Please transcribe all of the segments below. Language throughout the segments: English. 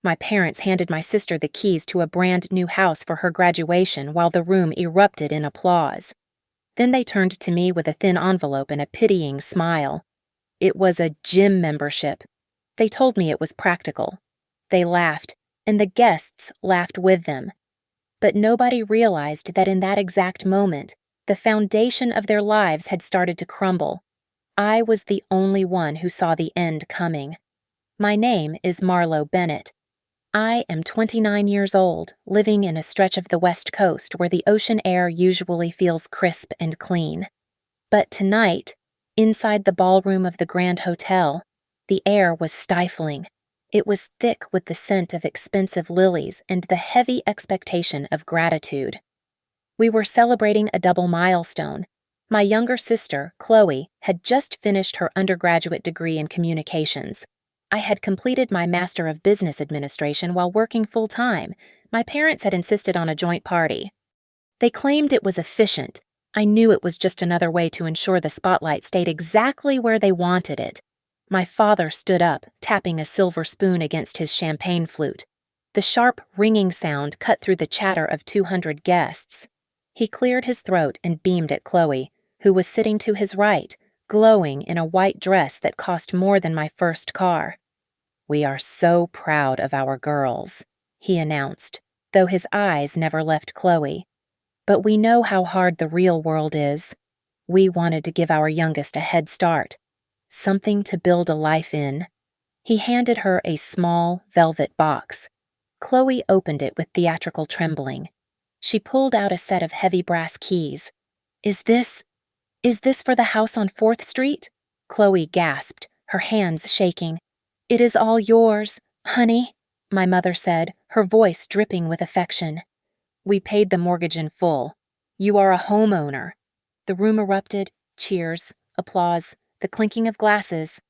My parents handed my sister the keys to a brand new house for her graduation while the room erupted in applause. Then they turned to me with a thin envelope and a pitying smile. It was a gym membership. They told me it was practical. They laughed, and the guests laughed with them. But nobody realized that in that exact moment, the foundation of their lives had started to crumble. I was the only one who saw the end coming. My name is Marlowe Bennett. I am 29 years old, living in a stretch of the West Coast where the ocean air usually feels crisp and clean. But tonight, inside the ballroom of the Grand Hotel, the air was stifling. It was thick with the scent of expensive lilies and the heavy expectation of gratitude. We were celebrating a double milestone. My younger sister, Chloe, had just finished her undergraduate degree in communications. I had completed my Master of Business Administration while working full-time. My parents had insisted on a joint party. They claimed it was efficient. I knew it was just another way to ensure the spotlight stayed exactly where they wanted it. My father stood up, tapping a silver spoon against his champagne flute. The sharp, ringing sound cut through the chatter of 200 guests. He cleared his throat and beamed at Chloe, who was sitting to his right, glowing in a white dress that cost more than my first car. "We are so proud of our girls," he announced, though his eyes never left Chloe. "But we know how hard the real world is. We wanted to give our youngest a head start, something to build a life in." He handed her a small, velvet box. Chloe opened it with theatrical trembling. She pulled out a set of heavy brass keys. Is this for the house on 4th Street? Chloe gasped, her hands shaking. "It is all yours, honey," my mother said, her voice dripping with affection. "We paid the mortgage in full. You are a homeowner." The room erupted, cheers, applause, the clinking of glasses.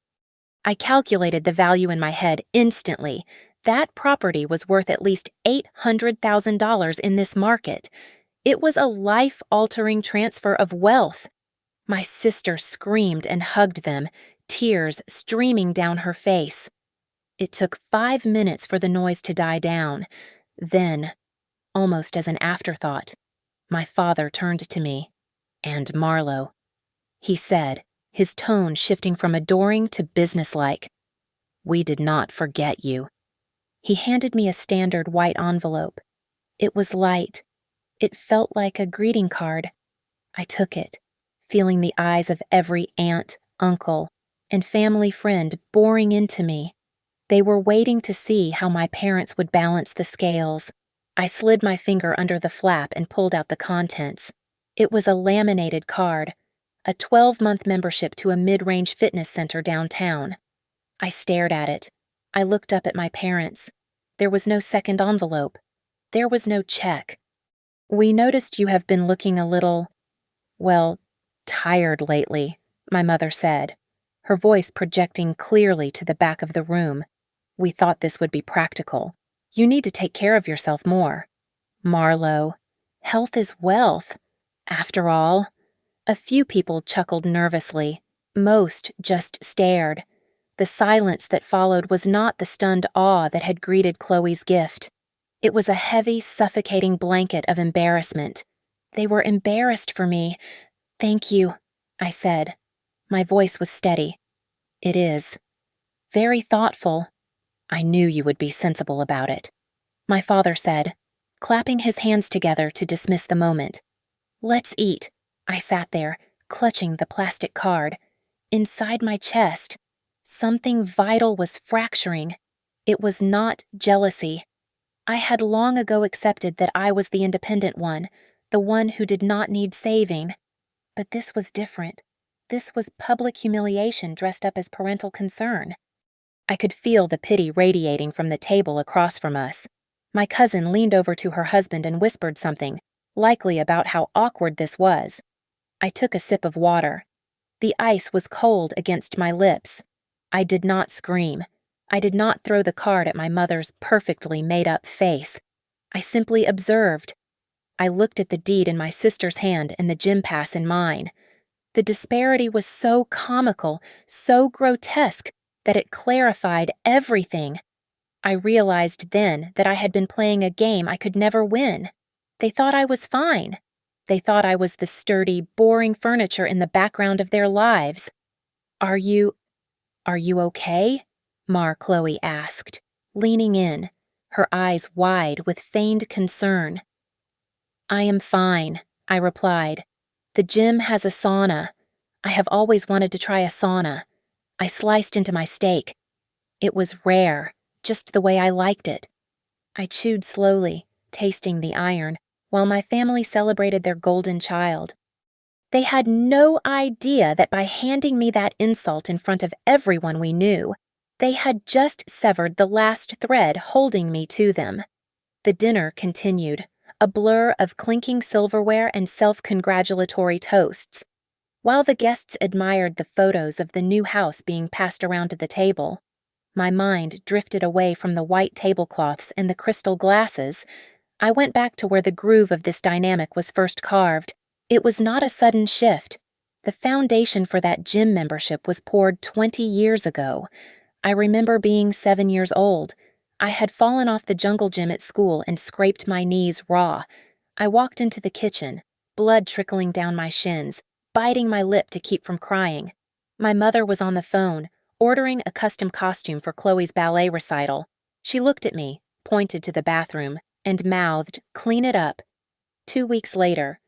I calculated the value in my head instantly. That property was worth at least $800,000 in this market. It was a life-altering transfer of wealth. My sister screamed and hugged them, tears streaming down her face. It took 5 minutes for the noise to die down. Then, almost as an afterthought, my father turned to me. "And Marlowe," he said, his tone shifting from adoring to businesslike. "We did not forget you." He handed me a standard white envelope. It was light. It felt like a greeting card. I took it, feeling the eyes of every aunt, uncle, and family friend boring into me. They were waiting to see how my parents would balance the scales. I slid my finger under the flap and pulled out the contents. It was a laminated card, a 12-month membership to a mid-range fitness center downtown. I stared at it. I looked up at my parents. There was no second envelope. There was no check. "We noticed you have been looking a little, well, tired lately," my mother said, her voice projecting clearly to the back of the room. "We thought this would be practical. You need to take care of yourself more. Marlowe, health is wealth. After all." A few people chuckled nervously. Most just stared. The silence that followed was not the stunned awe that had greeted Chloe's gift. It was a heavy, suffocating blanket of embarrassment. They were embarrassed for me. "Thank you," I said. My voice was steady. "It is. Very thoughtful. I knew you would be sensible about it," my father said, clapping his hands together to dismiss the moment. "Let's eat." I sat there, clutching the plastic card. Inside my chest, something vital was fracturing. It was not jealousy. I had long ago accepted that I was the independent one, the one who did not need saving. But this was different. This was public humiliation dressed up as parental concern. I could feel the pity radiating from the table across from us. My cousin leaned over to her husband and whispered something, likely about how awkward this was. I took a sip of water. The ice was cold against my lips. I did not scream. I did not throw the card at my mother's perfectly made-up face. I simply observed. I looked at the deed in my sister's hand and the gym pass in mine. The disparity was so comical, so grotesque, that it clarified everything. I realized then that I had been playing a game I could never win. They thought I was fine. They thought I was the sturdy, boring furniture in the background of their lives. Are you okay? Chloe asked, leaning in, her eyes wide with feigned concern. I am fine, I replied. The gym has a sauna. I have always wanted to try a sauna. I sliced into my steak. It was rare, just the way I liked it. I chewed slowly, tasting the iron, while my family celebrated their golden child. They had no idea that by handing me that insult in front of everyone we knew, they had just severed the last thread holding me to them. The dinner continued, a blur of clinking silverware and self-congratulatory toasts. While the guests admired the photos of the new house being passed around to the table, my mind drifted away from the white tablecloths and the crystal glasses. I went back to where the groove of this dynamic was first carved. It was not a sudden shift. The foundation for that gym membership was poured 20 years ago. I remember being 7 years old. I had fallen off the jungle gym at school and scraped my knees raw. I walked into the kitchen, blood trickling down my shins, biting my lip to keep from crying. My mother was on the phone, ordering a custom costume for Chloe's ballet recital. She looked at me, pointed to the bathroom, and mouthed, "Clean it up." 2 weeks later,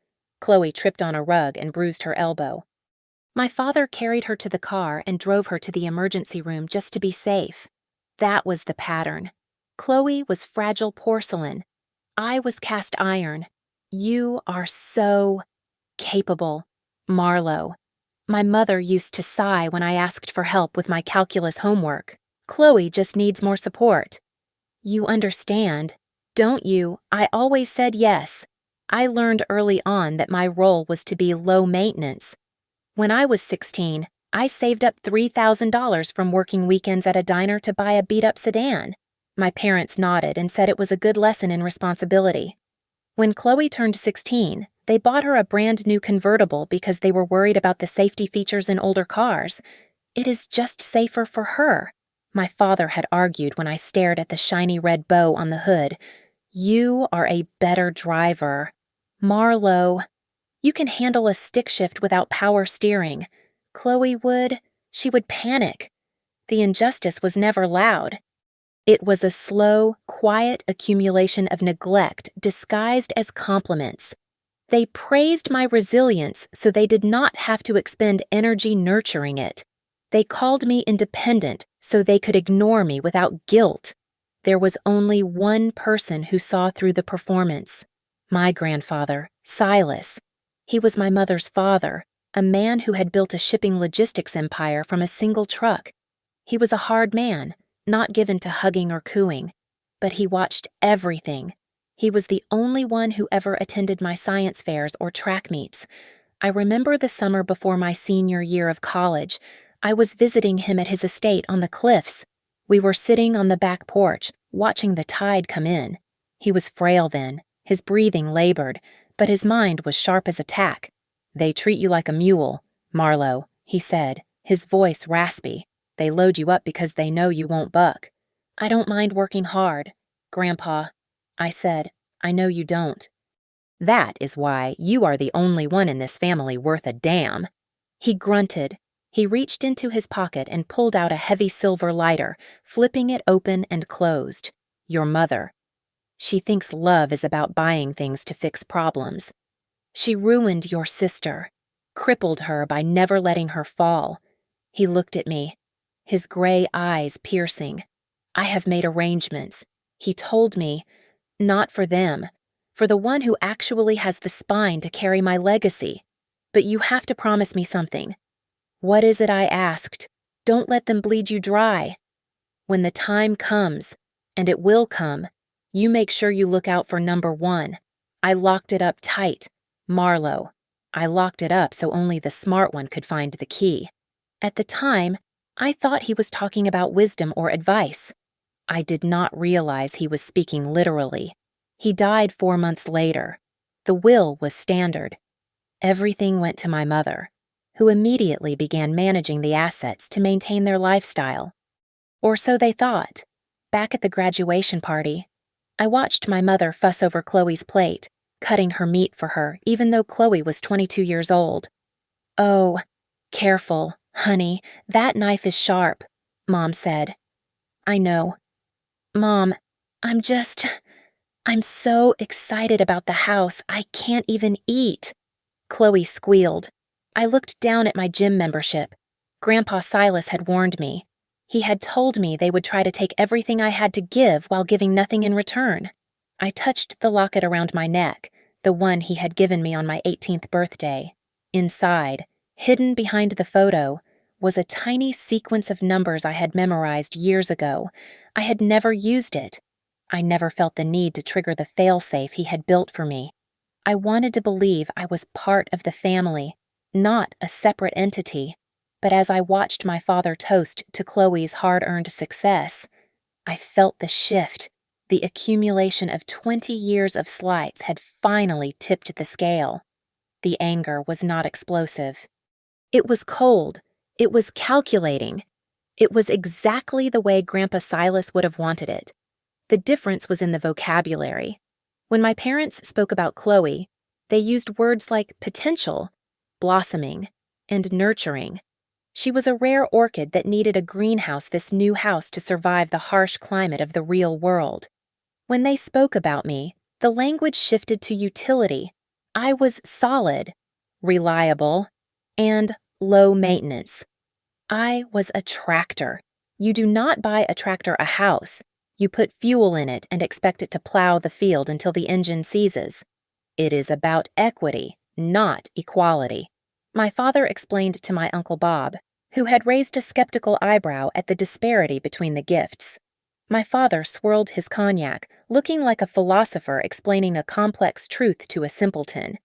Chloe tripped on a rug and bruised her elbow. My father carried her to the car and drove her to the emergency room just to be safe. That was the pattern. Chloe was fragile porcelain. I was cast iron. You are so capable, Marlo. My mother used to sigh when I asked for help with my calculus homework. Chloe just needs more support. You understand, don't you? I always said yes. I learned early on that my role was to be low maintenance. When I was 16, I saved up $3,000 from working weekends at a diner to buy a beat-up sedan. My parents nodded and said it was a good lesson in responsibility. When Chloe turned 16, they bought her a brand new convertible because they were worried about the safety features in older cars. It is just safer for her, my father had argued when I stared at the shiny red bow on the hood. You are a better driver. Marlo, you can handle a stick shift without power steering. Chloe she would panic. The injustice was never loud. It was a slow, quiet accumulation of neglect disguised as compliments. They praised my resilience so they did not have to expend energy nurturing it. They called me independent so they could ignore me without guilt. There was only one person who saw through the performance. My grandfather, Silas. He was my mother's father, a man who had built a shipping logistics empire from a single truck. He was a hard man, not given to hugging or cooing, but he watched everything. He was the only one who ever attended my science fairs or track meets. I remember the summer before my senior year of college. I was visiting him at his estate on the cliffs. We were sitting on the back porch, watching the tide come in. He was frail then, his breathing labored, but his mind was sharp as a tack. "They treat you like a mule, Marlo," he said, his voice raspy. "They load you up because they know you won't buck." "I don't mind working hard, Grandpa," I said. "I know you don't." "That is why you are the only one in this family worth a damn." He grunted. He reached into his pocket and pulled out a heavy silver lighter, flipping it open and closed. "Your mother. She thinks love is about buying things to fix problems. She ruined your sister, crippled her by never letting her fall." He looked at me, his gray eyes piercing. "I have made arrangements," he told me, "not for them, for the one who actually has the spine to carry my legacy. But you have to promise me something." "What is it?" I asked. "Don't let them bleed you dry. When the time comes, and it will come, you make sure you look out for number one." I locked it up tight. Marlo. I locked it up so only the smart one could find the key. At the time, I thought he was talking about wisdom or advice. I did not realize he was speaking literally. He died 4 months later. The will was standard. Everything went to my mother, who immediately began managing the assets to maintain their lifestyle. Or so they thought. Back at the graduation party, I watched my mother fuss over Chloe's plate, cutting her meat for her, even though Chloe was 22 years old. "Oh, careful, honey, that knife is sharp," Mom said. "I know. Mom, I'm just... I'm so excited about the house, I can't even eat," Chloe squealed. I looked down at my gym membership. Grandpa Silas had warned me. He had told me they would try to take everything I had to give while giving nothing in return. I touched the locket around my neck, the one he had given me on my 18th birthday. Inside, hidden behind the photo, was a tiny sequence of numbers I had memorized years ago. I had never used it. I never felt the need to trigger the failsafe he had built for me. I wanted to believe I was part of the family, not a separate entity. But as I watched my father toast to Chloe's hard-earned success, I felt the shift. The accumulation of 20 years of slights had finally tipped the scale. The anger was not explosive. It was cold. It was calculating. It was exactly the way Grandpa Silas would have wanted it. The difference was in the vocabulary. When my parents spoke about Chloe, they used words like potential, blossoming, and nurturing. She was a rare orchid that needed a greenhouse, this new house, to survive the harsh climate of the real world. When they spoke about me, the language shifted to utility. I was solid, reliable, and low maintenance. I was a tractor. You do not buy a tractor a house. You put fuel in it and expect it to plow the field until the engine seizes. It is about equity, not equality. My father explained to my Uncle Bob, who had raised a skeptical eyebrow at the disparity between the gifts. My father swirled his cognac, looking like a philosopher explaining a complex truth to a simpleton.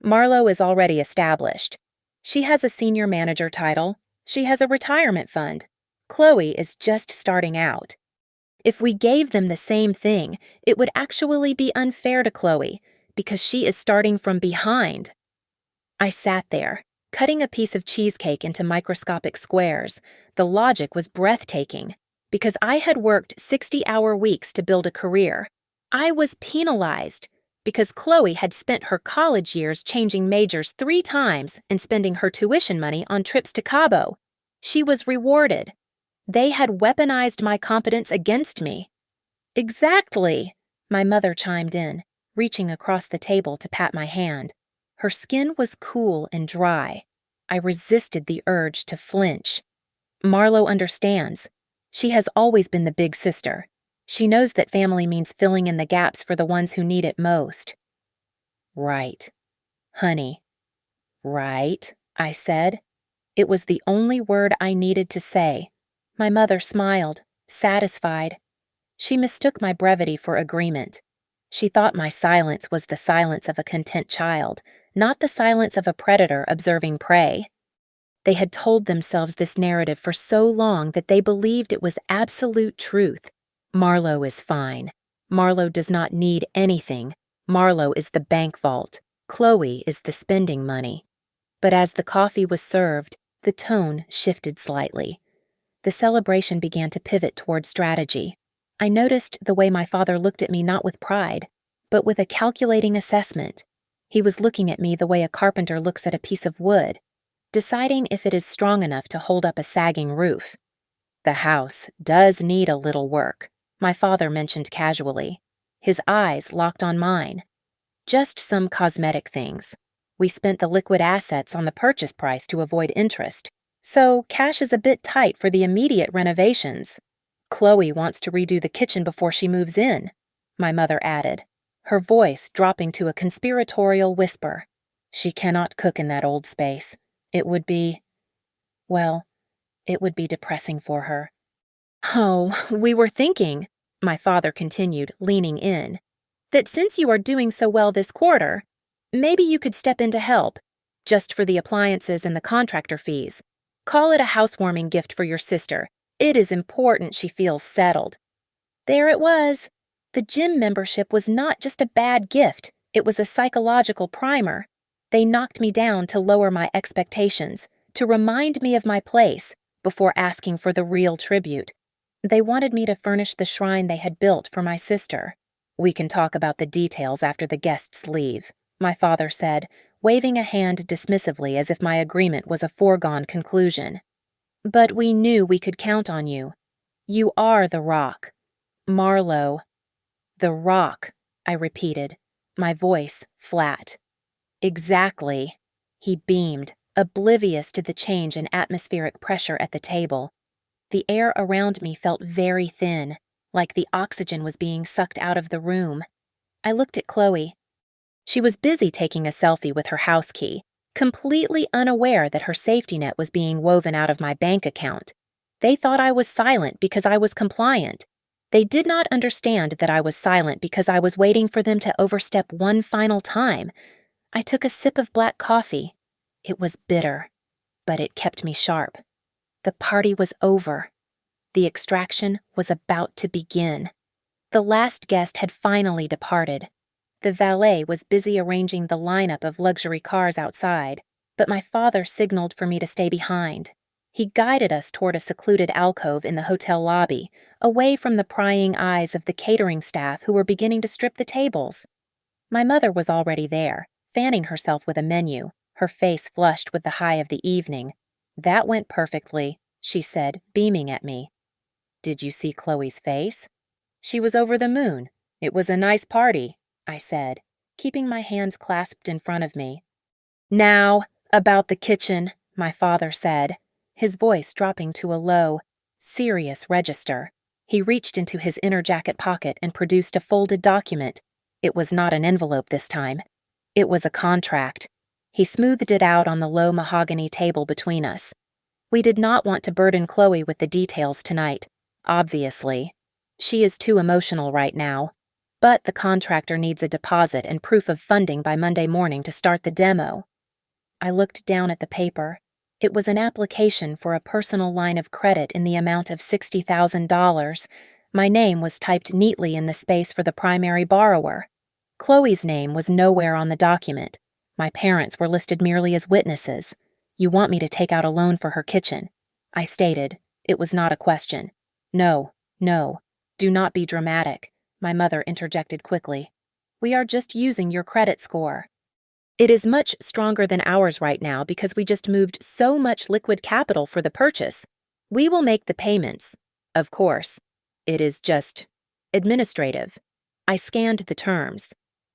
"Marlo is already established. She has a senior manager title. She has a retirement fund. Chloe is just starting out. If we gave them the same thing, it would actually be unfair to Chloe, because she is starting from behind." I sat there, cutting a piece of cheesecake into microscopic squares. The logic was breathtaking. Because I had worked 60-hour weeks to build a career, I was penalized. Because Chloe had spent her college years changing majors 3 times and spending her tuition money on trips to Cabo, she was rewarded. They had weaponized my competence against me. "Exactly," my mother chimed in, reaching across the table to pat my hand. Her skin was cool and dry. I resisted the urge to flinch. "Marlo understands. She has always been the big sister. She knows that family means filling in the gaps for the ones who need it most." "Right, honey." "Right," I said. It was the only word I needed to say. My mother smiled, satisfied. She mistook my brevity for agreement. She thought my silence was the silence of a content child, not the silence of a predator observing prey. They had told themselves this narrative for so long that they believed it was absolute truth. Marlo is fine. Marlo does not need anything. Marlo is the bank vault. Chloe is the spending money. But as the coffee was served, the tone shifted slightly. The celebration began to pivot toward strategy. I noticed the way my father looked at me not with pride, but with a calculating assessment. He was looking at me the way a carpenter looks at a piece of wood, deciding if it is strong enough to hold up a sagging roof. "The house does need a little work," my father mentioned casually. His eyes locked on mine. "Just some cosmetic things. We spent the liquid assets on the purchase price to avoid interest, so cash is a bit tight for the immediate renovations. Chloe wants to redo the kitchen before she moves in," my mother added, her voice dropping to a conspiratorial whisper. "She cannot cook in that old space. It would be depressing for her." "Oh, we were thinking," my father continued, leaning in, "that since you are doing so well this quarter, maybe you could step in to help, just for the appliances and the contractor fees. Call it a housewarming gift for your sister. It is important she feels settled." There it was. The gym membership was not just a bad gift, it was a psychological primer. They knocked me down to lower my expectations, to remind me of my place, before asking for the real tribute. They wanted me to furnish the shrine they had built for my sister. We can talk about the details after the guests leave, my father said, waving a hand dismissively as if my agreement was a foregone conclusion. But we knew we could count on you. You are the rock. Marlowe. The rock, I repeated, my voice flat. Exactly. He beamed, oblivious to the change in atmospheric pressure at the table. The air around me felt very thin, like the oxygen was being sucked out of the room. I looked at Chloe. She was busy taking a selfie with her house key, completely unaware that her safety net was being woven out of my bank account. They thought I was silent because I was compliant. They did not understand that I was silent because I was waiting for them to overstep one final time. I took a sip of black coffee. It was bitter, but it kept me sharp. The party was over. The extraction was about to begin. The last guest had finally departed. The valet was busy arranging the lineup of luxury cars outside, but my father signaled for me to stay behind. He guided us toward a secluded alcove in the hotel lobby, away from the prying eyes of the catering staff who were beginning to strip the tables. My mother was already there, fanning herself with a menu, her face flushed with the high of the evening. That went perfectly, she said, beaming at me. Did you see Chloe's face? She was over the moon. It was a nice party, I said, keeping my hands clasped in front of me. Now, about the kitchen, my father said, his voice dropping to a low, serious register. He reached into his inner jacket pocket and produced a folded document. It was not an envelope this time. It was a contract. He smoothed it out on the low mahogany table between us. We did not want to burden Chloe with the details tonight, obviously. She is too emotional right now. But the contractor needs a deposit and proof of funding by Monday morning to start the demo. I looked down at the paper. It was an application for a personal line of credit in the amount of $60,000. My name was typed neatly in the space for the primary borrower. Chloe's name was nowhere on the document. My parents were listed merely as witnesses. You want me to take out a loan for her kitchen? I stated. It was not a question. No. Do not be dramatic, my mother interjected quickly. We are just using your credit score. It is much stronger than ours right now because we just moved so much liquid capital for the purchase. We will make the payments. Of course. It is just administrative. I scanned the terms.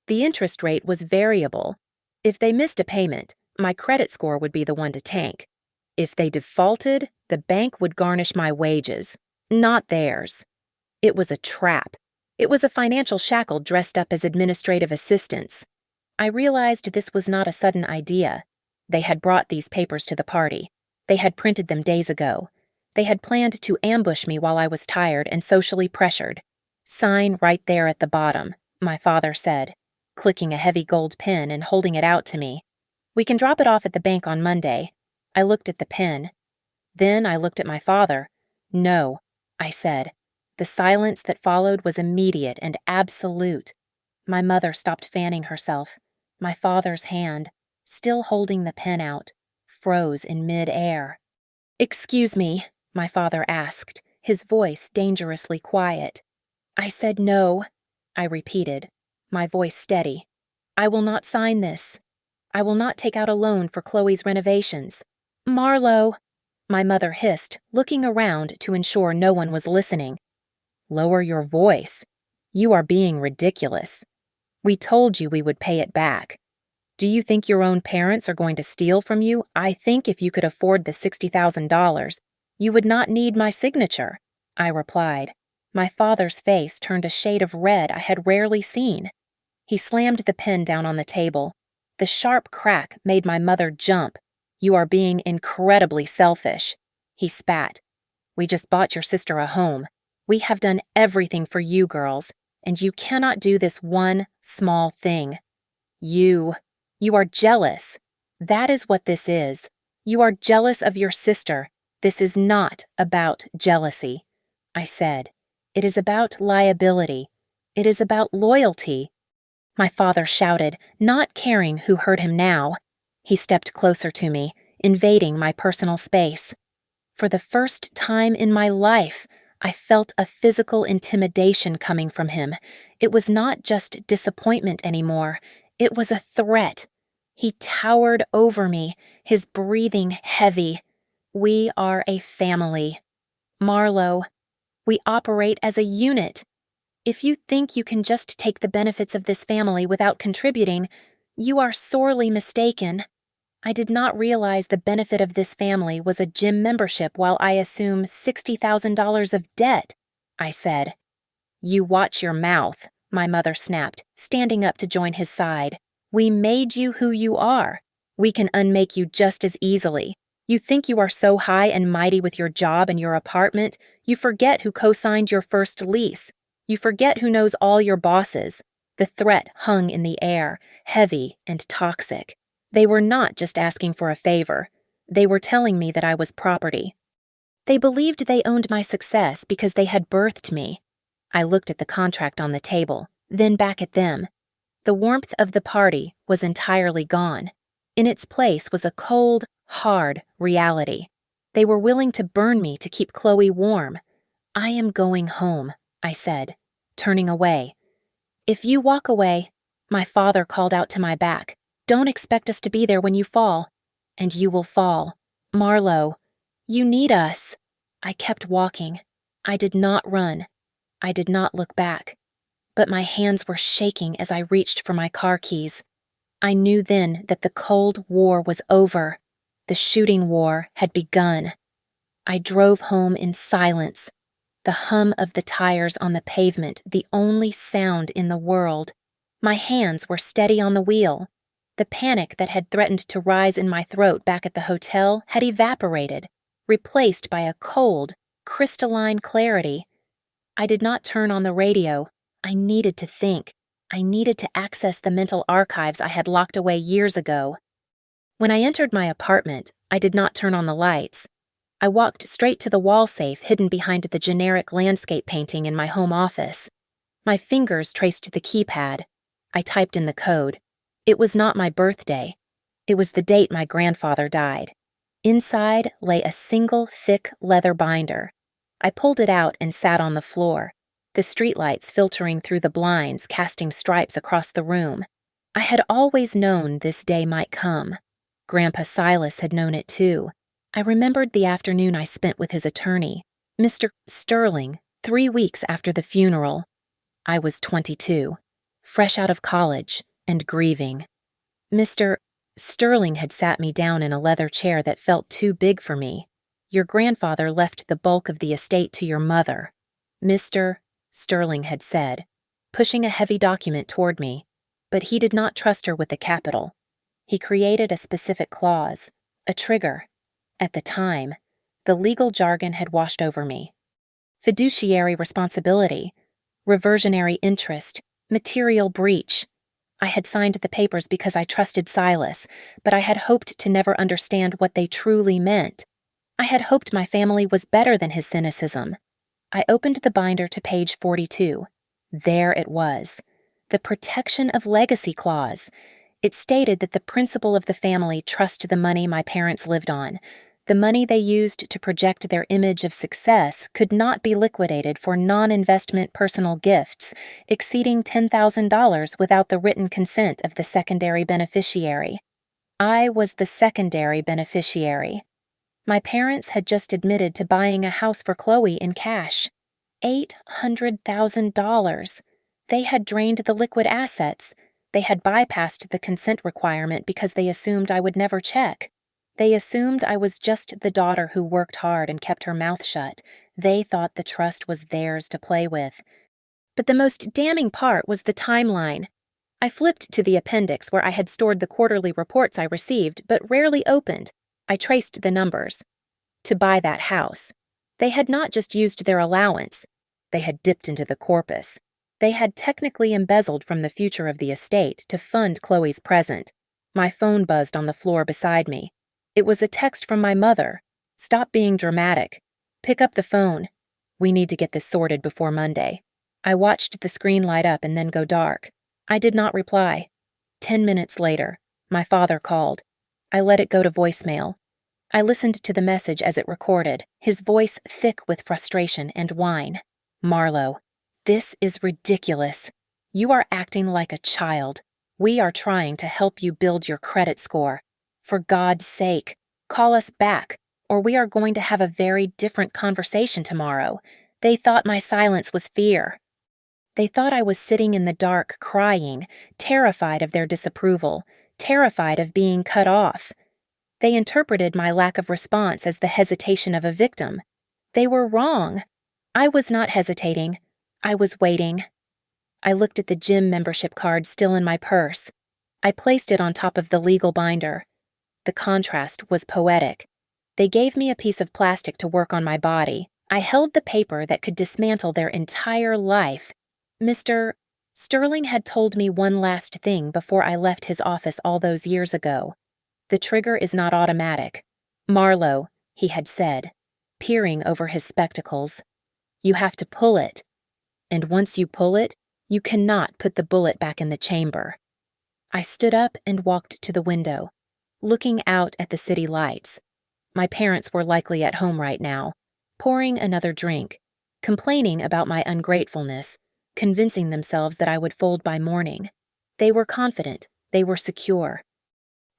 The interest rate was variable. If they missed a payment, my credit score would be the one to tank. If they defaulted, the bank would garnish my wages, not theirs. It was a trap. It was a financial shackle dressed up as administrative assistance. I realized this was not a sudden idea. They had brought these papers to the party. They had printed them days ago. They had planned to ambush me while I was tired and socially pressured. Sign right there at the bottom, my father said, clicking a heavy gold pen and holding it out to me. We can drop it off at the bank on Monday. I looked at the pen. Then I looked at my father. No, I said. The silence that followed was immediate and absolute. My mother stopped fanning herself. My father's hand, still holding the pen out, froze in mid-air. "Excuse me," my father asked, his voice dangerously quiet. I said no, I repeated, my voice steady. I will not sign this. I will not take out a loan for Chloe's renovations. Marlowe, my mother hissed, looking around to ensure no one was listening. Lower your voice. You are being ridiculous. We told you we would pay it back. Do you think your own parents are going to steal from you? I think if you could afford the $60,000, you would not need my signature, I replied. My father's face turned a shade of red I had rarely seen. He slammed the pen down on the table. The sharp crack made my mother jump. You are being incredibly selfish, he spat. We just bought your sister a home. We have done everything for you girls, and you cannot do this one small thing. You are jealous. That is what this is. You are jealous of your sister. This is not about jealousy, I said. It is about liability. It is about loyalty. My father shouted, not caring who heard him now. He stepped closer to me, invading my personal space. For the first time in my life, I felt a physical intimidation coming from him. It was not just disappointment anymore. It was a threat. He towered over me, his breathing heavy. We are a family. Marlo, we operate as a unit. If you think you can just take the benefits of this family without contributing, you are sorely mistaken. I did not realize the benefit of this family was a gym membership while I assume $60,000 of debt, I said. You watch your mouth, my mother snapped, standing up to join his side. We made you who you are. We can unmake you just as easily. You think you are so high and mighty with your job and your apartment, you forget who co-signed your first lease. You forget who knows all your bosses. The threat hung in the air, heavy and toxic. They were not just asking for a favor. They were telling me that I was property. They believed they owned my success because they had birthed me. I looked at the contract on the table, then back at them. The warmth of the party was entirely gone. In its place was a cold, hard reality. They were willing to burn me to keep Chloe warm. I am going home, I said, turning away. If you walk away, my father called out to my back. Don't expect us to be there when you fall. And you will fall. Marlo, you need us. I kept walking. I did not run. I did not look back. But my hands were shaking as I reached for my car keys. I knew then that the Cold War was over. The shooting war had begun. I drove home in silence. The hum of the tires on the pavement, the only sound in the world. My hands were steady on the wheel. The panic that had threatened to rise in my throat back at the hotel had evaporated, replaced by a cold, crystalline clarity. I did not turn on the radio. I needed to think. I needed to access the mental archives I had locked away years ago. When I entered my apartment, I did not turn on the lights. I walked straight to the wall safe hidden behind the generic landscape painting in my home office. My fingers traced the keypad. I typed in the code. It was not my birthday. It was the date my grandfather died. Inside lay a single thick leather binder. I pulled it out and sat on the floor, the streetlights filtering through the blinds, casting stripes across the room. I had always known this day might come. Grandpa Silas had known it too. I remembered the afternoon I spent with his attorney, Mr. Sterling, 3 weeks after the funeral. I was 22, fresh out of college, and grieving. Mr. Sterling had sat me down in a leather chair that felt too big for me. Your grandfather left the bulk of the estate to your mother, Mr. Sterling had said, pushing a heavy document toward me. But he did not trust her with the capital. He created a specific clause, a trigger. At the time, the legal jargon had washed over me. Fiduciary responsibility, reversionary interest, material breach. I had signed the papers because I trusted Silas, but I had hoped to never understand what they truly meant. I had hoped my family was better than his cynicism. I opened the binder to page 42. There it was. The protection of legacy clause. It stated that the principal of the family trust the money my parents lived on. The money they used to project their image of success could not be liquidated for non-investment personal gifts exceeding $10,000 without the written consent of the secondary beneficiary. I was the secondary beneficiary. My parents had just admitted to buying a house for Chloe in cash. $800,000. They had drained the liquid assets. They had bypassed the consent requirement because they assumed I would never check. They assumed I was just the daughter who worked hard and kept her mouth shut. They thought the trust was theirs to play with. But the most damning part was the timeline. I flipped to the appendix where I had stored the quarterly reports I received but rarely opened. I traced the numbers. To buy that house. They had not just used their allowance. They had dipped into the corpus. They had technically embezzled from the future of the estate to fund Chloe's present. My phone buzzed on the floor beside me. It was a text from my mother. Stop being dramatic. Pick up the phone. We need to get this sorted before Monday. I watched the screen light up and then go dark. I did not reply. 10 minutes later, my father called. I let it go to voicemail. I listened to the message as it recorded, his voice thick with frustration and whine. Marlo, this is ridiculous. You are acting like a child. We are trying to help you build your credit score. For God's sake, call us back, or we are going to have a very different conversation tomorrow. They thought my silence was fear. They thought I was sitting in the dark crying, terrified of their disapproval, terrified of being cut off. They interpreted my lack of response as the hesitation of a victim. They were wrong. I was not hesitating. I was waiting. I looked at the gym membership card still in my purse. I placed it on top of the legal binder. The contrast was poetic. They gave me a piece of plastic to work on my body. I held the paper that could dismantle their entire life. Mr. Sterling had told me one last thing before I left his office all those years ago. The trigger is not automatic. Marlo, he had said, peering over his spectacles. You have to pull it. And once you pull it, you cannot put the bullet back in the chamber. I stood up and walked to the window, looking out at the city lights. My parents were likely at home right now, pouring another drink, complaining about my ungratefulness, convincing themselves that I would fold by morning. They were confident. They were secure.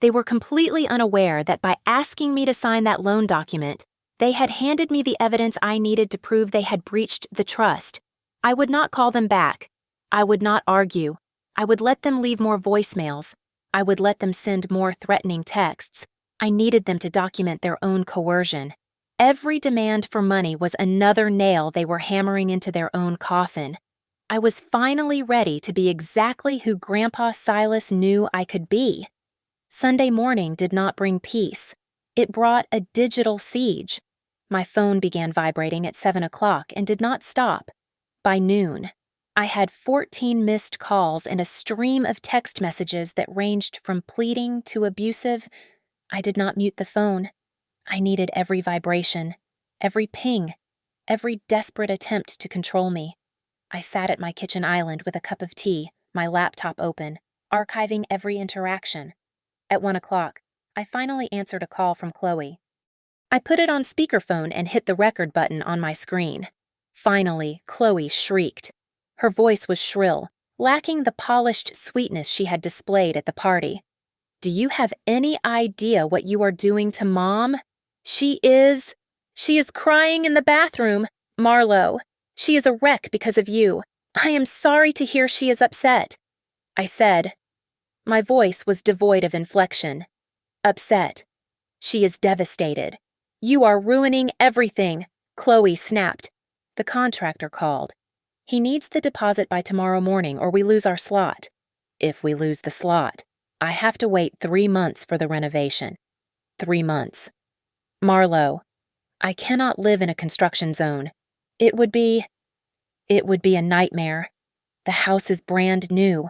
They were completely unaware that by asking me to sign that loan document, they had handed me the evidence I needed to prove they had breached the trust. I would not call them back. I would not argue. I would let them leave more voicemails. I would let them send more threatening texts. I needed them to document their own coercion. Every demand for money was another nail they were hammering into their own coffin. I was finally ready to be exactly who Grandpa Silas knew I could be. Sunday morning did not bring peace. It brought a digital siege. My phone began vibrating at 7 o'clock and did not stop. By noon, I had 14 missed calls and a stream of text messages that ranged from pleading to abusive. I did not mute the phone. I needed every vibration, every ping, every desperate attempt to control me. I sat at my kitchen island with a cup of tea, my laptop open, archiving every interaction. At 1 o'clock, I finally answered a call from Chloe. I put it on speakerphone and hit the record button on my screen. Finally, Chloe shrieked. Her voice was shrill, lacking the polished sweetness she had displayed at the party. Do you have any idea what you are doing to Mom? She is crying in the bathroom. Marlo, she is a wreck because of you. I am sorry to hear she is upset. I said. My voice was devoid of inflection. Upset. She is devastated. You are ruining everything, Chloe snapped. The contractor called. He needs the deposit by tomorrow morning or we lose our slot. If we lose the slot, I have to wait 3 months for the renovation. 3 months. Marlo, I cannot live in a construction zone. It would be a nightmare. The house is brand new.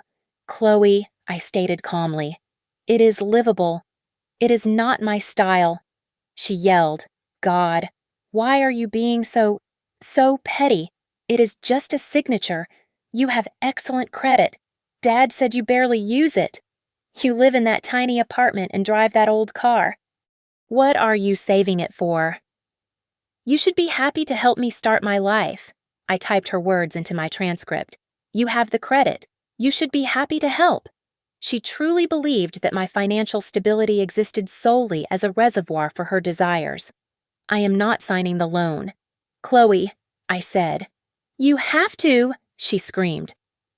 Chloe, I stated calmly, it is livable. It is not my style. She yelled, God, why are you being so petty? It is just a signature. You have excellent credit. Dad said you barely use it. You live in that tiny apartment and drive that old car. What are you saving it for? You should be happy to help me start my life. I typed her words into my transcript. You have the credit. You should be happy to help. She truly believed that my financial stability existed solely as a reservoir for her desires. I am not signing the loan. Chloe, I said. You have to, she screamed.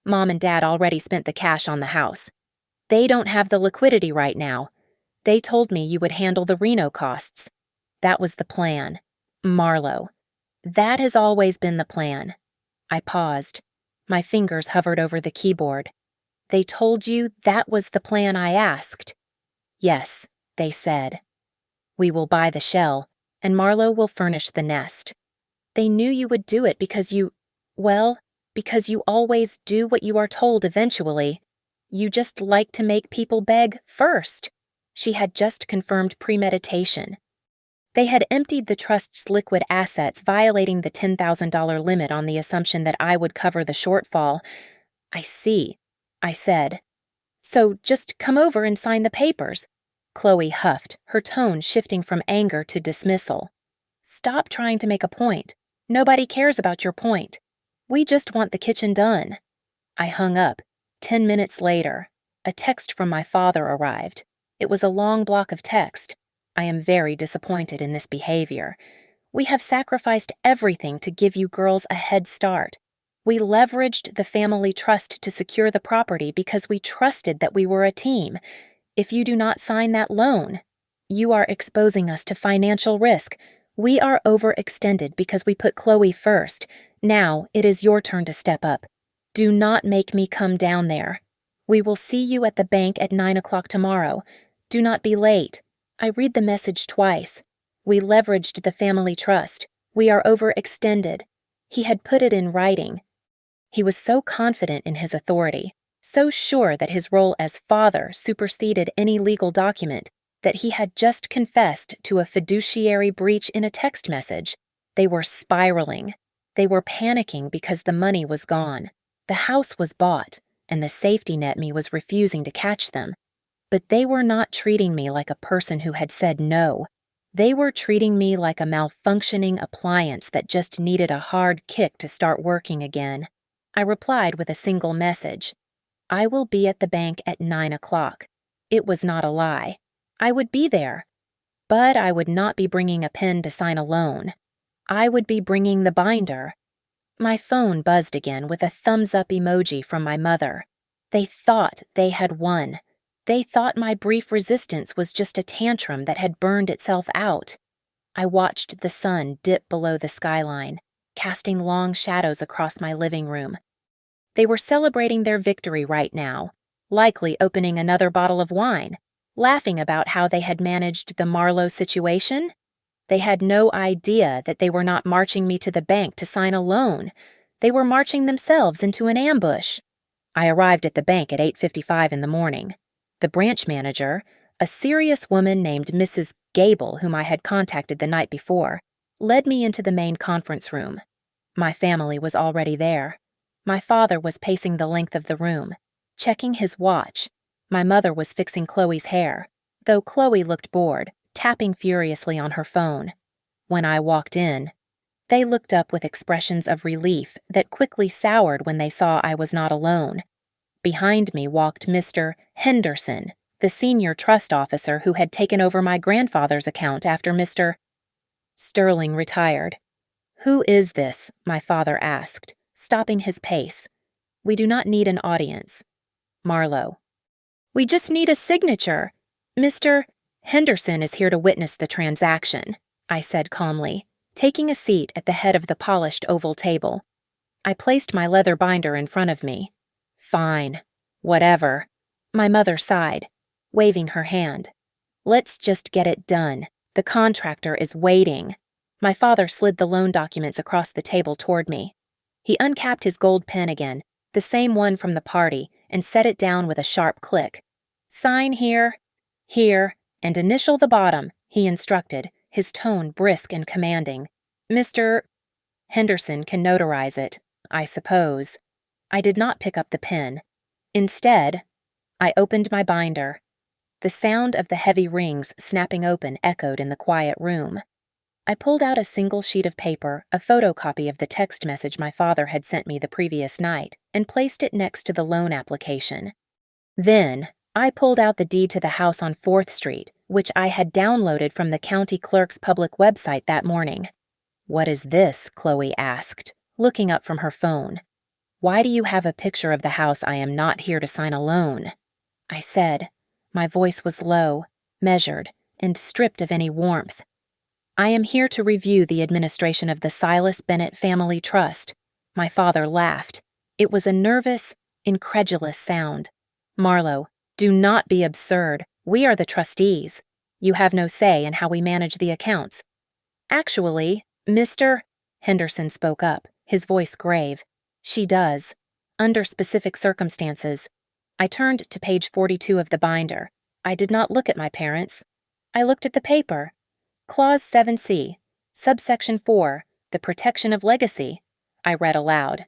Mom and Dad already spent the cash on the house. They don't have the liquidity right now. They told me you would handle the reno costs. That was the plan. Marlo. That has always been the plan. I paused. My fingers hovered over the keyboard. They told you that was the plan I asked. Yes, they said. We will buy the shell, and Marlo will furnish the nest. They knew you would do it because because you always do what you are told eventually. You just like to make people beg first. She had just confirmed premeditation. They had emptied the trust's liquid assets, violating the $10,000 limit on the assumption that I would cover the shortfall. I see, I said. So just come over and sign the papers. Chloe huffed, her tone shifting from anger to dismissal. "Stop trying to make a point. Nobody cares about your point. We just want the kitchen done." I hung up. 10 minutes later, a text from my father arrived. It was a long block of text. "I am very disappointed in this behavior. We have sacrificed everything to give you girls a head start. We leveraged the family trust to secure the property because we trusted that we were a team. If you do not sign that loan, you are exposing us to financial risk. We are overextended because we put Chloe first. Now it is your turn to step up. Do not make me come down there. We will see you at the bank at 9 o'clock tomorrow. Do not be late." I read the message twice. We leveraged the family trust. We are overextended. He had put it in writing. He was so confident in his authority, so sure that his role as father superseded any legal document, that he had just confessed to a fiduciary breach in a text message. They were spiraling. They were panicking because the money was gone. The house was bought, and the safety net me was refusing to catch them. But they were not treating me like a person who had said no. They were treating me like a malfunctioning appliance that just needed a hard kick to start working again. I replied with a single message. "I will be at the bank at 9 o'clock. It was not a lie. I would be there. But I would not be bringing a pen to sign a loan. I would be bringing the binder." My phone buzzed again with a thumbs-up emoji from my mother. They thought they had won. They thought my brief resistance was just a tantrum that had burned itself out. I watched the sun dip below the skyline, casting long shadows across my living room. They were celebrating their victory right now, likely opening another bottle of wine, laughing about how they had managed the Marlowe situation. They had no idea that they were not marching me to the bank to sign a loan. They were marching themselves into an ambush. I arrived at the bank at 8:55 in the morning. The branch manager, a serious woman named Mrs. Gable, whom I had contacted the night before, led me into the main conference room. My family was already there. My father was pacing the length of the room, checking his watch. My mother was fixing Chloe's hair, though Chloe looked bored, tapping furiously on her phone. When I walked in, they looked up with expressions of relief that quickly soured when they saw I was not alone. Behind me walked Mr. Henderson, the senior trust officer who had taken over my grandfather's account after Mr. Sterling retired. "Who is this?" my father asked, stopping his pace. "We do not need an audience." Marlowe. "We just need a signature. Mr. Henderson is here to witness the transaction," I said calmly, taking a seat at the head of the polished oval table. I placed my leather binder in front of me. "Fine. Whatever." My mother sighed, waving her hand. "Let's just get it done. The contractor is waiting." My father slid the loan documents across the table toward me. He uncapped his gold pen again, the same one from the party, and set it down with a sharp click. "Sign here, here, and initial the bottom," he instructed, his tone brisk and commanding. "Mr. Henderson can notarize it, I suppose." I did not pick up the pen. Instead, I opened my binder. The sound of the heavy rings snapping open echoed in the quiet room. I pulled out a single sheet of paper, a photocopy of the text message my father had sent me the previous night, and placed it next to the loan application. Then, I pulled out the deed to the house on 4th Street, which I had downloaded from the county clerk's public website that morning. "What is this?" Chloe asked, looking up from her phone. "Why do you have a picture of the house I am not here to sign a loan?" I said. My voice was low, measured, and stripped of any warmth. "I am here to review the administration of the Silas Bennett Family Trust." My father laughed. It was a nervous, incredulous sound. "Marlowe, do not be absurd. We are the trustees. You have no say in how we manage the accounts." "Actually, Mr. Henderson spoke up, his voice grave. "She does, under specific circumstances." I turned to page 42 of the binder. I did not look at my parents. I looked at the paper. Clause 7C, subsection 4, the protection of legacy. I read aloud.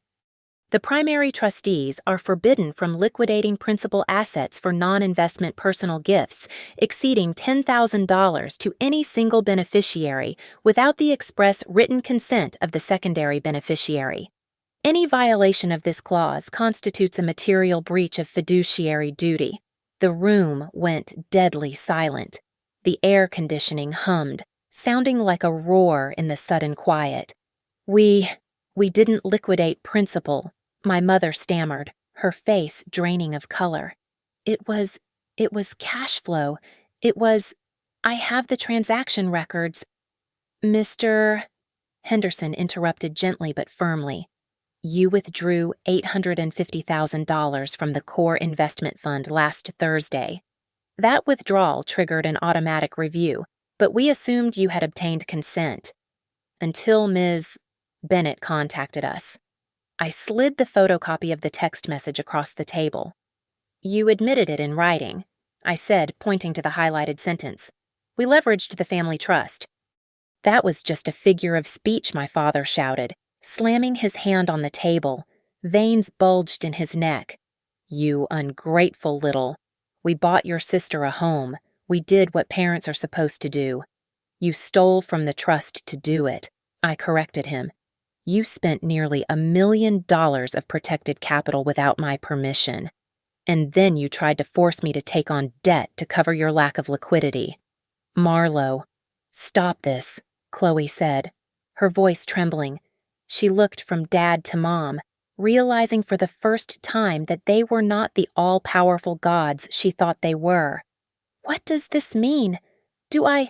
The primary trustees are forbidden from liquidating principal assets for non-investment personal gifts exceeding $10,000 to any single beneficiary without the express written consent of the secondary beneficiary. Any violation of this clause constitutes a material breach of fiduciary duty. The room went deadly silent. The air conditioning hummed, sounding like a roar in the sudden quiet. We didn't liquidate principal, my mother stammered, her face draining of color. It was cash flow. I have the transaction records. Mr. Henderson interrupted gently but firmly. You withdrew $850,000 from the core investment fund last Thursday. That withdrawal triggered an automatic review, but we assumed you had obtained consent. Until Ms. Bennett contacted us. I slid the photocopy of the text message across the table. You admitted it in writing, I said, pointing to the highlighted sentence. We leveraged the family trust. That was just a figure of speech, my father shouted, slamming his hand on the table. Veins bulged in his neck. You ungrateful little. We bought your sister a home. We did what parents are supposed to do. You stole from the trust to do it. I corrected him. You spent nearly $1 million of protected capital without my permission. And then you tried to force me to take on debt to cover your lack of liquidity. Marlo, stop this, Chloe said, her voice trembling. She looked from Dad to Mom, realizing for the first time that they were not the all-powerful gods she thought they were. What does this mean? Do I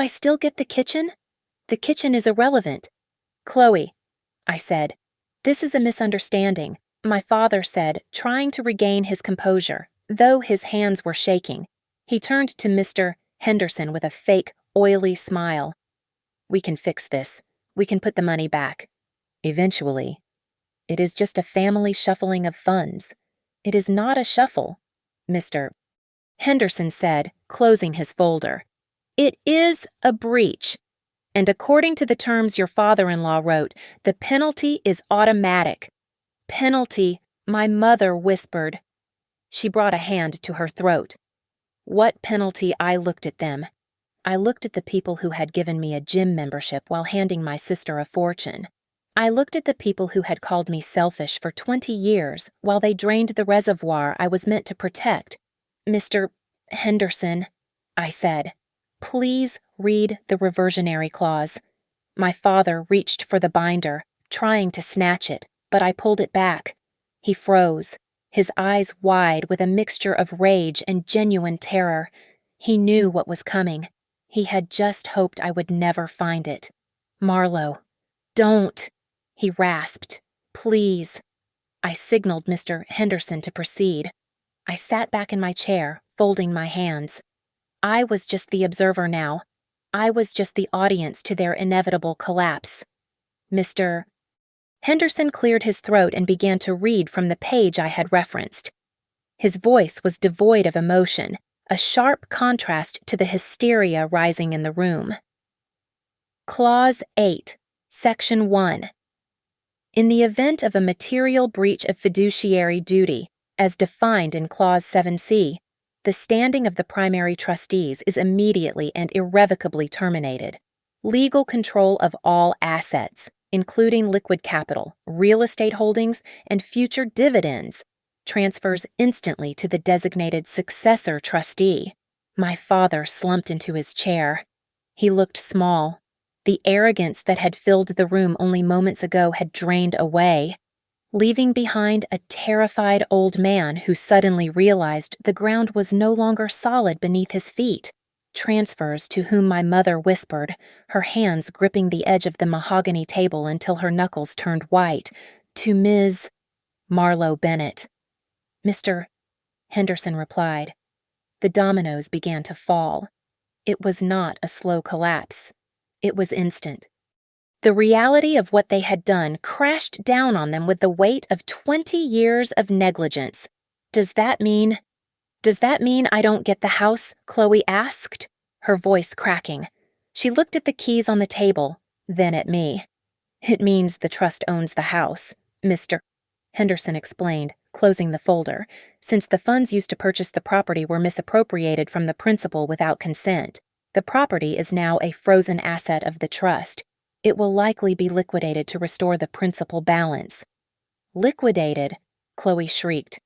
still get the kitchen? The kitchen is irrelevant. Chloe, I said, this is a misunderstanding, my father said, trying to regain his composure, though his hands were shaking. He turned to Mr. Henderson with a fake, oily smile. We can fix this. We can put the money back. Eventually. It is just a family shuffling of funds. It is not a shuffle, Mr. Henderson said, closing his folder. It is a breach. And according to the terms your father-in-law wrote, the penalty is automatic. Penalty, my mother whispered. She brought a hand to her throat. What penalty? I looked at them. I looked at the people who had given me a gym membership while handing my sister a fortune. I looked at the people who had called me selfish for 20 years while they drained the reservoir I was meant to protect. Mr. Henderson, I said, please read the reversionary clause. My father reached for the binder, trying to snatch it, but I pulled it back. He froze, his eyes wide with a mixture of rage and genuine terror. He knew what was coming. He had just hoped I would never find it. Marlo, don't, he rasped. Please. I signaled Mr. Henderson to proceed. I sat back in my chair, folding my hands. I was just the observer now. I was just the audience to their inevitable collapse. Mr. Henderson cleared his throat and began to read from the page I had referenced. His voice was devoid of emotion, a sharp contrast to the hysteria rising in the room. Clause 8, Section 1. In the event of a material breach of fiduciary duty, as defined in Clause 7C, the standing of the primary trustees is immediately and irrevocably terminated. Legal control of all assets, including liquid capital, real estate holdings, and future dividends, transfers instantly to the designated successor trustee. My father slumped into his chair. He looked small. The arrogance that had filled the room only moments ago had drained away, leaving behind a terrified old man who suddenly realized the ground was no longer solid beneath his feet. Transfers to whom my mother whispered, her hands gripping the edge of the mahogany table until her knuckles turned white, to Ms. Marlo Bennett. Mr. Henderson replied. The dominoes began to fall. It was not a slow collapse. It was instant. The reality of what they had done crashed down on them with the weight of 20 years of negligence. Does that mean I don't get the house? Chloe asked, her voice cracking. She looked at the keys on the table, then at me. It means the trust owns the house, Mr. Henderson explained, closing the folder, since the funds used to purchase the property were misappropriated from the principal without consent. The property is now a frozen asset of the trust. It will likely be liquidated to restore the principal balance. Liquidated? Chloe shrieked.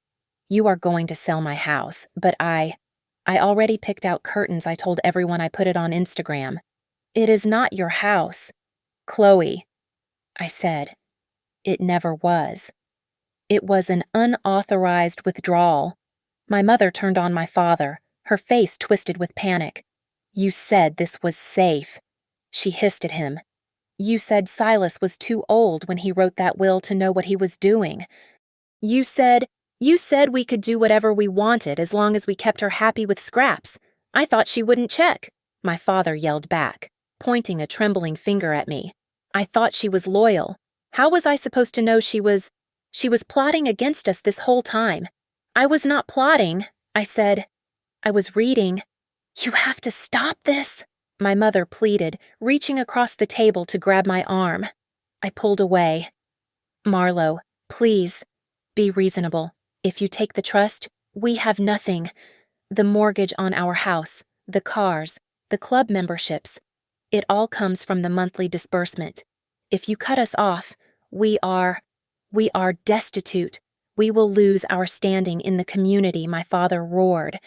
You are going to sell my house, but I already picked out curtains. I told everyone. I put it on Instagram. It is not your house. Chloe, I said. It never was. It was an unauthorized withdrawal. My mother turned on my father, her face twisted with panic. You said this was safe. She hissed at him. You said Silas was too old when he wrote that will to know what he was doing. You said we could do whatever we wanted as long as we kept her happy with scraps. I thought she wouldn't check, my father yelled back, pointing a trembling finger at me. I thought she was loyal. How was I supposed to know she was plotting against us this whole time? I was not plotting, I said. I was reading. You have to stop this, my mother pleaded, reaching across the table to grab my arm. I pulled away. Marlo, please, be reasonable. If you take the trust, we have nothing. The mortgage on our house, the cars, the club memberships. It all comes from the monthly disbursement. If you cut us off, we are destitute. We will lose our standing in the community, my father roared,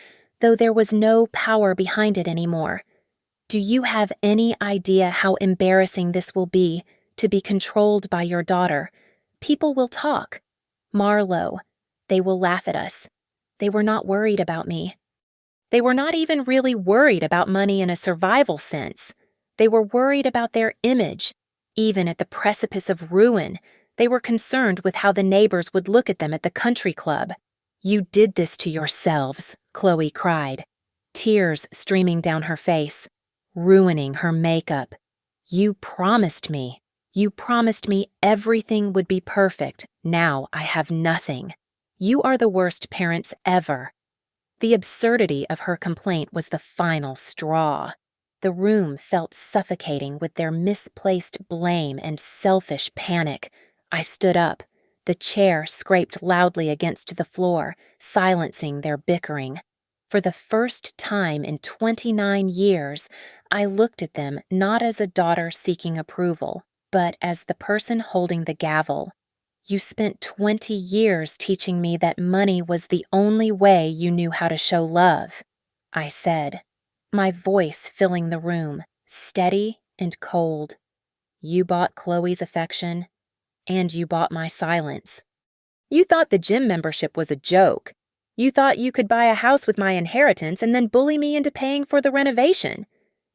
though there was no power behind it anymore. Do you have any idea how embarrassing this will be, to be controlled by your daughter? People will talk. Marlo, they will laugh at us. They were not worried about me. They were not even really worried about money in a survival sense. They were worried about their image. Even at the precipice of ruin, they were concerned with how the neighbors would look at them at the country club. You did this to yourselves, Chloe cried, tears streaming down her face, ruining her makeup. You promised me. You promised me everything would be perfect. Now I have nothing. You are the worst parents ever. The absurdity of her complaint was the final straw. The room felt suffocating with their misplaced blame and selfish panic. I stood up. The chair scraped loudly against the floor, silencing their bickering. For the first time in 29 years, I looked at them not as a daughter seeking approval, but as the person holding the gavel. You spent 20 years teaching me that money was the only way you knew how to show love, I said, my voice filling the room, steady and cold. You bought Chloe's affection, and you bought my silence. You thought the gym membership was a joke. You thought you could buy a house with my inheritance and then bully me into paying for the renovation.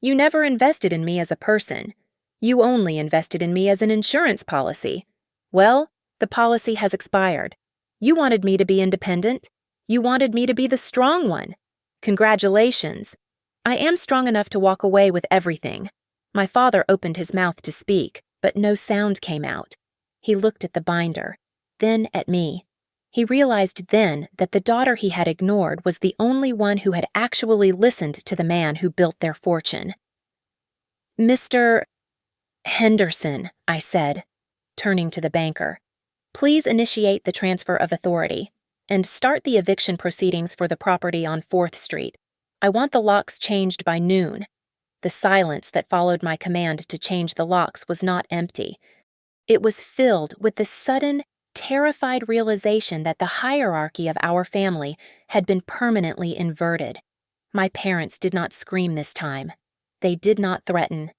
You never invested in me as a person. You only invested in me as an insurance policy. Well, the policy has expired. You wanted me to be independent. You wanted me to be the strong one. Congratulations. I am strong enough to walk away with everything. My father opened his mouth to speak, but no sound came out. He looked at the binder, then at me. He realized then that the daughter he had ignored was the only one who had actually listened to the man who built their fortune. Mr. Henderson, I said, turning to the banker, please initiate the transfer of authority and start the eviction proceedings for the property on 4th Street. I want the locks changed by noon. The silence that followed my command to change the locks was not empty. It was filled with the sudden, terrified realization that the hierarchy of our family had been permanently inverted. My parents did not scream this time. They did not threaten.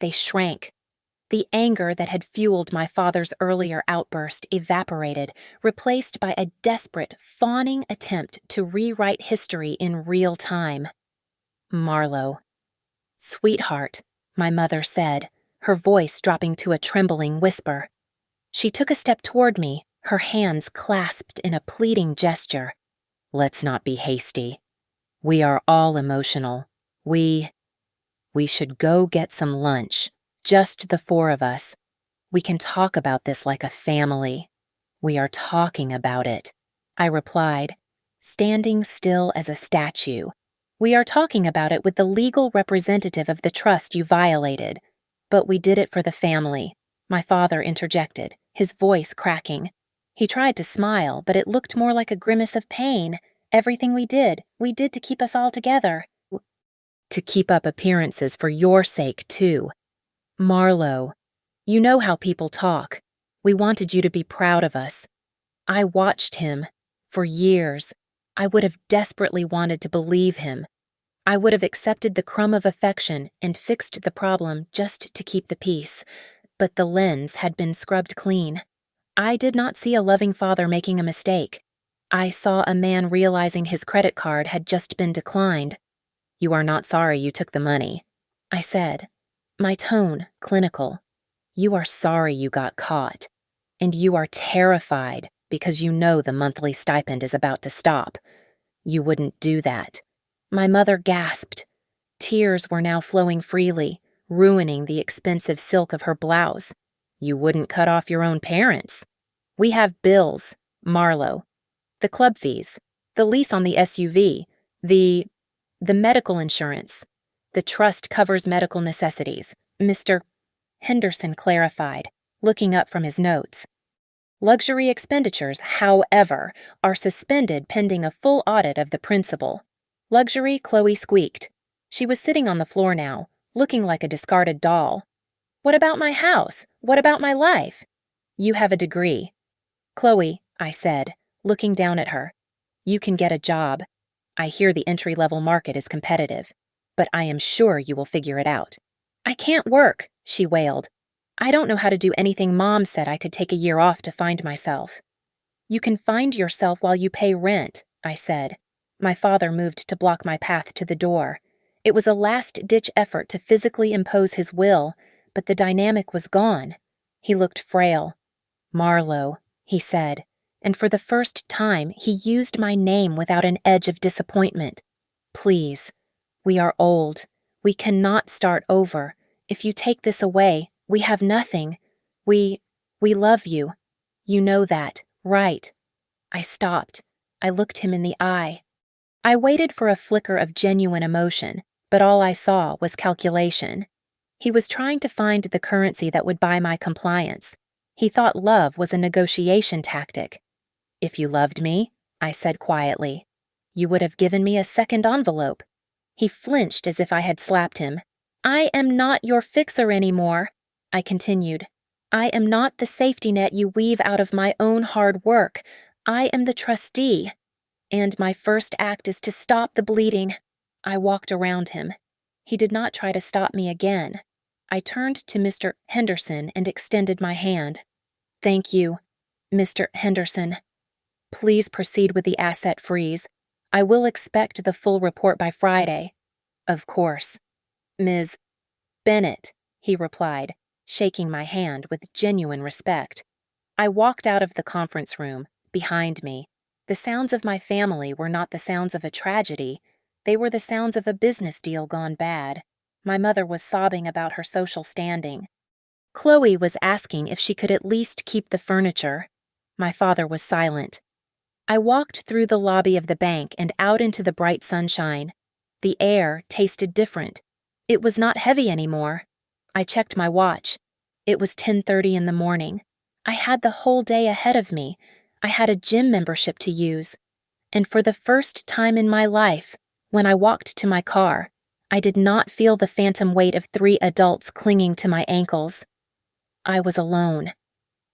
They shrank. The anger that had fueled my father's earlier outburst evaporated, replaced by a desperate, fawning attempt to rewrite history in real time. Marlo. Sweetheart, my mother said, her voice dropping to a trembling whisper. She took a step toward me, her hands clasped in a pleading gesture. Let's not be hasty. We are all emotional. We should go get some lunch. Just the 4 of us. We can talk about this like a family. We are talking about it, I replied, standing still as a statue. We are talking about it with the legal representative of the trust you violated. But we did it for the family, my father interjected, his voice cracking. He tried to smile, but it looked more like a grimace of pain. Everything we did to keep us all together. To keep up appearances for your sake, too. Marlo, you know how people talk. We wanted you to be proud of us. I watched him. For years. I would have desperately wanted to believe him. I would have accepted the crumb of affection and fixed the problem just to keep the peace. But the lens had been scrubbed clean. I did not see a loving father making a mistake. I saw a man realizing his credit card had just been declined. You are not sorry you took the money, I said, my tone clinical. You are sorry you got caught. And you are terrified because you know the monthly stipend is about to stop. You wouldn't do that. My mother gasped. Tears were now flowing freely, ruining the expensive silk of her blouse. You wouldn't cut off your own parents. We have bills, Marlo. The club fees, the lease on the SUV, the medical insurance. The trust covers medical necessities, Mr. Henderson clarified, looking up from his notes. Luxury expenditures, however, are suspended pending a full audit of the principal. Luxury, Chloe squeaked. She was sitting on the floor now, looking like a discarded doll. What about my house? What about my life? You have a degree. Chloe, I said, looking down at her. You can get a job. I hear the entry-level market is competitive, but I am sure you will figure it out. I can't work, she wailed. I don't know how to do anything Mom said I could take a year off to find myself. You can find yourself while you pay rent, I said. My father moved to block my path to the door. It was a last-ditch effort to physically impose his will, but the dynamic was gone. He looked frail. Marlo, he said, and for the first time he used my name without an edge of disappointment. Please, we are old. We cannot start over. If you take this away, we have nothing. We love you. You know that, right? I stopped. I looked him in the eye. I waited for a flicker of genuine emotion, but all I saw was calculation. He was trying to find the currency that would buy my compliance. He thought love was a negotiation tactic. If you loved me, I said quietly, you would have given me a second envelope. He flinched as if I had slapped him. I am not your fixer anymore, I continued. I am not the safety net you weave out of my own hard work. I am the trustee. And my first act is to stop the bleeding. I walked around him. He did not try to stop me again. I turned to Mr. Henderson and extended my hand. Thank you, Mr. Henderson. Please proceed with the asset freeze. I will expect the full report by Friday. Of course. Ms. Bennett, he replied, shaking my hand with genuine respect. I walked out of the conference room, behind me. The sounds of my family were not the sounds of a tragedy. They were the sounds of a business deal gone bad. My mother was sobbing about her social standing. Chloe was asking if she could at least keep the furniture. My father was silent. I walked through the lobby of the bank and out into the bright sunshine. The air tasted different. It was not heavy anymore. I checked my watch. It was 10:30 in the morning. I had the whole day ahead of me. I had a gym membership to use. And for the first time in my life, when I walked to my car, I did not feel the phantom weight of 3 adults clinging to my ankles. I was alone.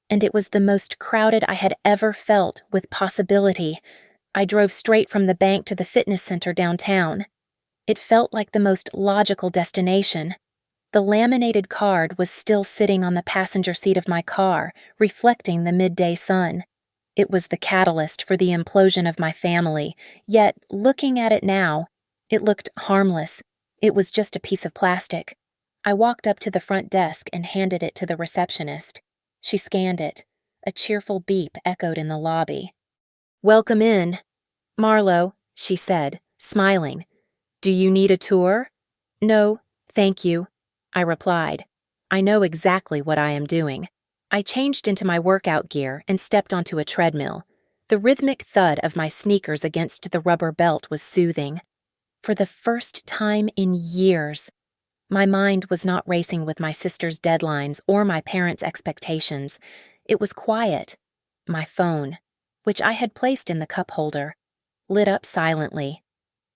And it was the most crowded I had ever felt with possibility. I drove straight from the bank to the fitness center downtown. It felt like the most logical destination. The laminated card was still sitting on the passenger seat of my car, reflecting the midday sun. It was the catalyst for the implosion of my family, yet, looking at it now, it looked harmless. It was just a piece of plastic. I walked up to the front desk and handed it to the receptionist. She scanned it. A cheerful beep echoed in the lobby. Welcome in. Marlo, she said, smiling. Do you need a tour? No, thank you, I replied. I know exactly what I am doing. I changed into my workout gear and stepped onto a treadmill. The rhythmic thud of my sneakers against the rubber belt was soothing. For the first time in years, my mind was not racing with my sister's deadlines or my parents' expectations. It was quiet. My phone, which I had placed in the cup holder, lit up silently.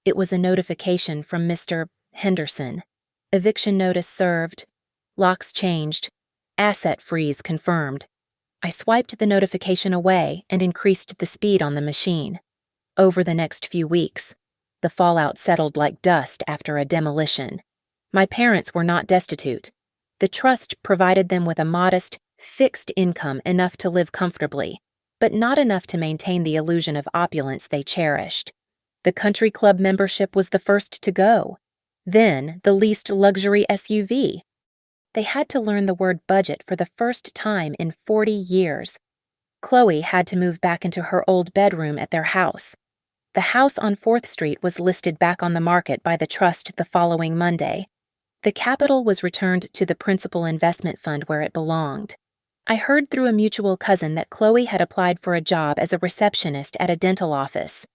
It was a notification from Mr. Henderson. Eviction notice served. Locks changed. Asset freeze confirmed. I swiped the notification away and increased the speed on the machine. Over the next few weeks, the fallout settled like dust after a demolition. My parents were not destitute. The trust provided them with a modest, fixed income enough to live comfortably, but not enough to maintain the illusion of opulence they cherished. The country club membership was the first to go. Then, the leased luxury SUV. They had to learn the word budget for the first time in 40 years. Chloe had to move back into her old bedroom at their house. The house on 4th Street was listed back on the market by the trust the following Monday. The capital was returned to the principal investment fund where it belonged. I heard through a mutual cousin that Chloe had applied for a job as a receptionist at a dental office.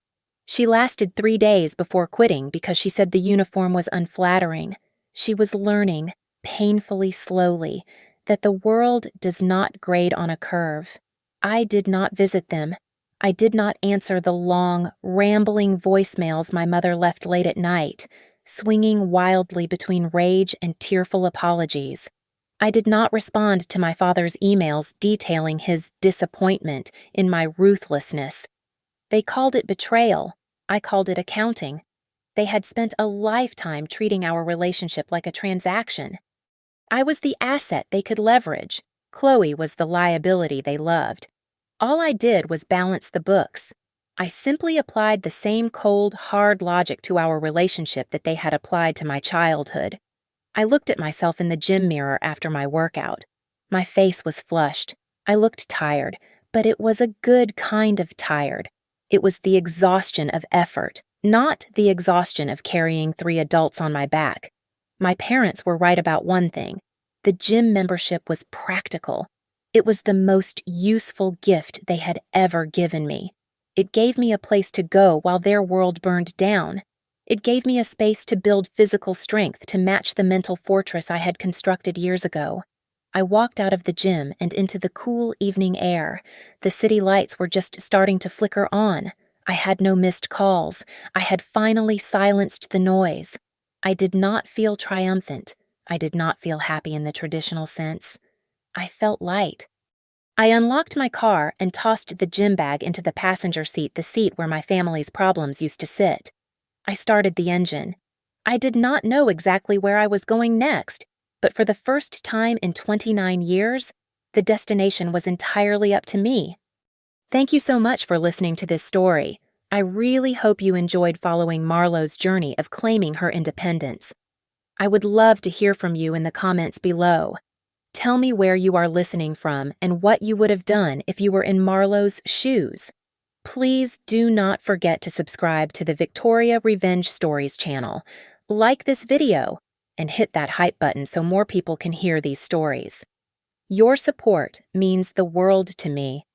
She lasted 3 days before quitting because she said the uniform was unflattering. She was learning, painfully slowly, that the world does not grade on a curve. I did not visit them. I did not answer the long, rambling voicemails my mother left late at night, swinging wildly between rage and tearful apologies. I did not respond to my father's emails detailing his disappointment in my ruthlessness. They called it betrayal. I called it accounting. They had spent a lifetime treating our relationship like a transaction. I was the asset they could leverage. Chloe was the liability they loved. All I did was balance the books. I simply applied the same cold, hard logic to our relationship that they had applied to my childhood. I looked at myself in the gym mirror after my workout. My face was flushed. I looked tired, but it was a good kind of tired. It was the exhaustion of effort, not the exhaustion of carrying 3 adults on my back. My parents were right about one thing. The gym membership was practical. It was the most useful gift they had ever given me. It gave me a place to go while their world burned down. It gave me a space to build physical strength to match the mental fortress I had constructed years ago. I walked out of the gym and into the cool evening air. The city lights were just starting to flicker on. I had no missed calls. I had finally silenced the noise. I did not feel triumphant. I did not feel happy in the traditional sense. I felt light. I unlocked my car and tossed the gym bag into the passenger seat, the seat where my family's problems used to sit. I started the engine. I did not know exactly where I was going next, but for the first time in 29 years, the destination was entirely up to me. Thank you so much for listening to this story. I really hope you enjoyed following Marlo's journey of claiming her independence. I would love to hear from you in the comments below. Tell me where you are listening from and what you would have done if you were in Marlo's shoes. Please do not forget to subscribe to the Victoria Revenge Stories channel, like this video, and hit that hype button so more people can hear these stories. Your support means the world to me.